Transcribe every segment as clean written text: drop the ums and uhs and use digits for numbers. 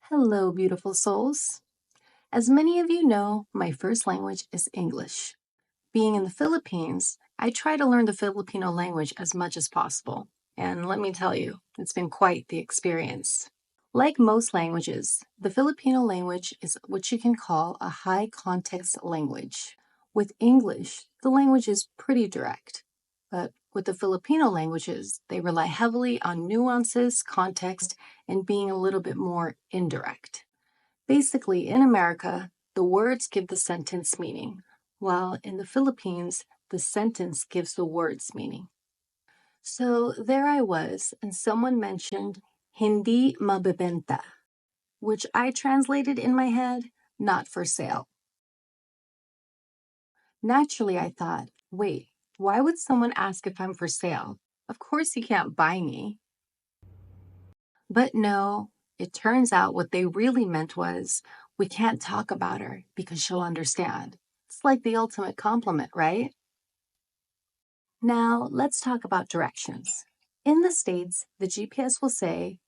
Hello, beautiful souls. As many of you know, my first language is English. Being in the Philippines, I try to learn the Filipino language as much as possible. And let me tell you, it's been quite the experience. Like most languages, the Filipino language is what you can call a high context language. With English, the language is pretty direct. But with the Filipino languages, they rely heavily on nuances, context, and being a little bit more indirect. Basically, in America, the words give the sentence meaning, while in the Philippines, the sentence gives the words meaning. So there I was, and someone mentioned hindi mabebenta, which I translated in my head, not for sale. Naturally, I thought, wait, why would someone ask if I'm for sale? Of course, you can't buy me. But no, it turns out what they really meant was, we can't talk about her because she'll understand. It's like the ultimate compliment, right? Now, let's talk about directions. In the States, the GPS will say,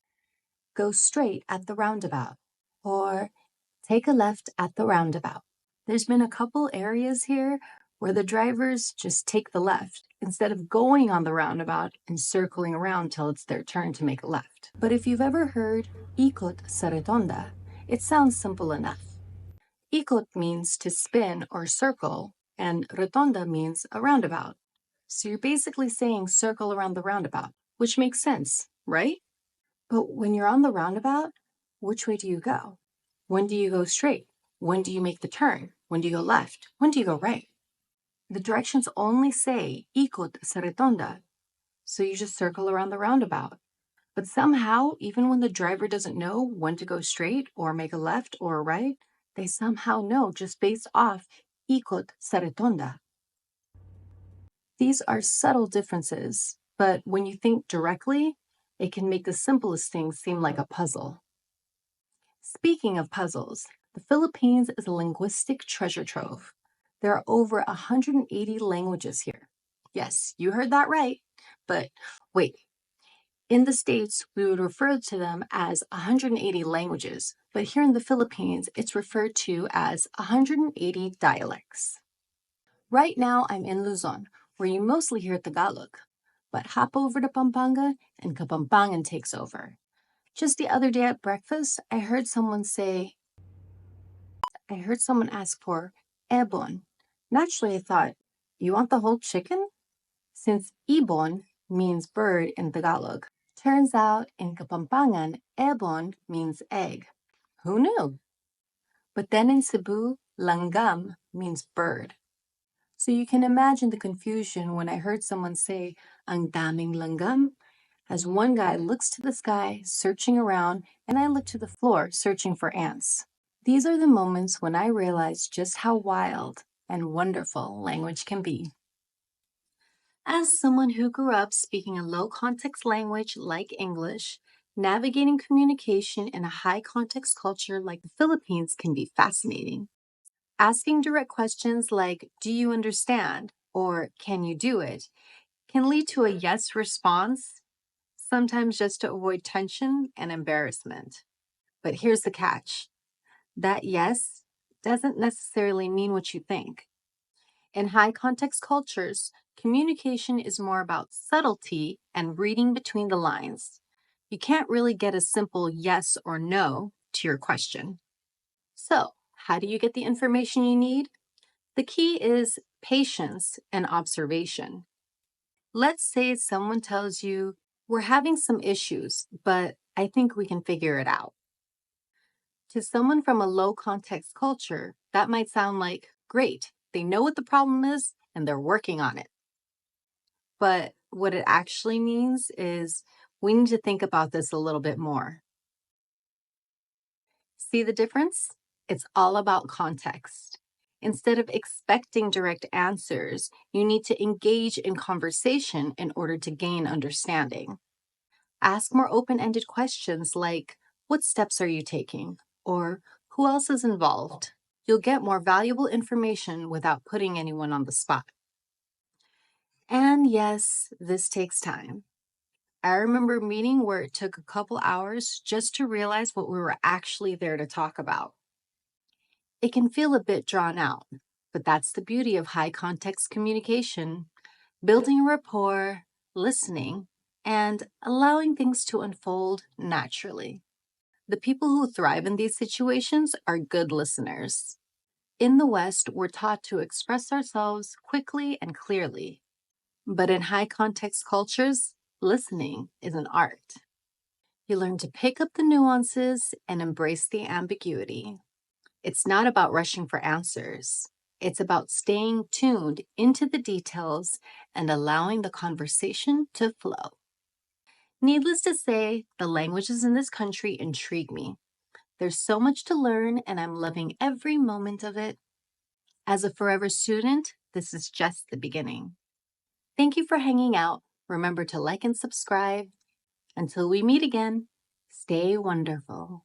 go straight at the roundabout, or take a left at the roundabout. There's been a couple areas here where the drivers just take the left instead of going on the roundabout and circling around till it's their turn to make a left. But if you've ever heard ikot sa redonda, it sounds simple enough. Ikot means to spin or circle, and redonda means a roundabout. So you're basically saying circle around the roundabout, which makes sense, right? But when you're on the roundabout, which way do you go? When do you go straight? When do you make the turn? When do you go left? When do you go right? The directions only say ikot sa redonda, so you just circle around the roundabout. But somehow, even when the driver doesn't know when to go straight or make a left or a right, they somehow know just based off ikot sa redonda. These are subtle differences, but when you think directly, it can make the simplest things seem like a puzzle. Speaking of puzzles, the Philippines is a linguistic treasure trove. There are over 180 languages here. Yes, you heard that right. But wait, in the States, we would refer to them as 180 languages, but here in the Philippines, it's referred to as 180 dialects. Right now, I'm in Luzon, where you mostly hear Tagalog, but hop over to Pampanga and Kapampangan takes over. Just the other day at breakfast, I heard someone ask for ebon. Naturally, I thought, you want the whole chicken? Since ibon means bird in Tagalog. Turns out in Kapampangan, ebon means egg. Who knew? But then in Cebu, langgam means bird. So you can imagine the confusion when I heard someone say, ang daming langgam, as one guy looks to the sky, searching around, and I look to the floor, searching for ants. These are the moments when I realized just how wild and wonderful language can be. As someone who grew up speaking a low context language like English, navigating communication in a high context culture like the Philippines can be fascinating. Asking direct questions like, do you understand? Or can you do it? Can lead to a yes response, sometimes just to avoid tension and embarrassment. But here's the catch, that yes doesn't necessarily mean what you think. In high context cultures, communication is more about subtlety and reading between the lines. You can't really get a simple yes or no to your question. So, how do you get the information you need? The key is patience and observation. Let's say someone tells you, we're having some issues, but I think we can figure it out. To someone from a low context culture, that might sound like, great, they know what the problem is and they're working on it. But what it actually means is we need to think about this a little bit more. See the difference? It's all about context. Instead of expecting direct answers, you need to engage in conversation in order to gain understanding. Ask more open-ended questions like, what steps are you taking? Or who else is involved? You'll get more valuable information without putting anyone on the spot. And yes, this takes time. I remember a meeting where it took a couple hours just to realize what we were actually there to talk about. It can feel a bit drawn out, but that's the beauty of high context communication, building rapport, listening, and allowing things to unfold naturally. The people who thrive in these situations are good listeners. In the West, we're taught to express ourselves quickly and clearly. But in high context cultures, listening is an art. You learn to pick up the nuances and embrace the ambiguity. It's not about rushing for answers. It's about staying tuned into the details and allowing the conversation to flow. Needless to say, the languages in this country intrigue me. There's so much to learn, and I'm loving every moment of it. As a forever student, this is just the beginning. Thank you for hanging out. Remember to like and subscribe. Until we meet again, stay wonderful.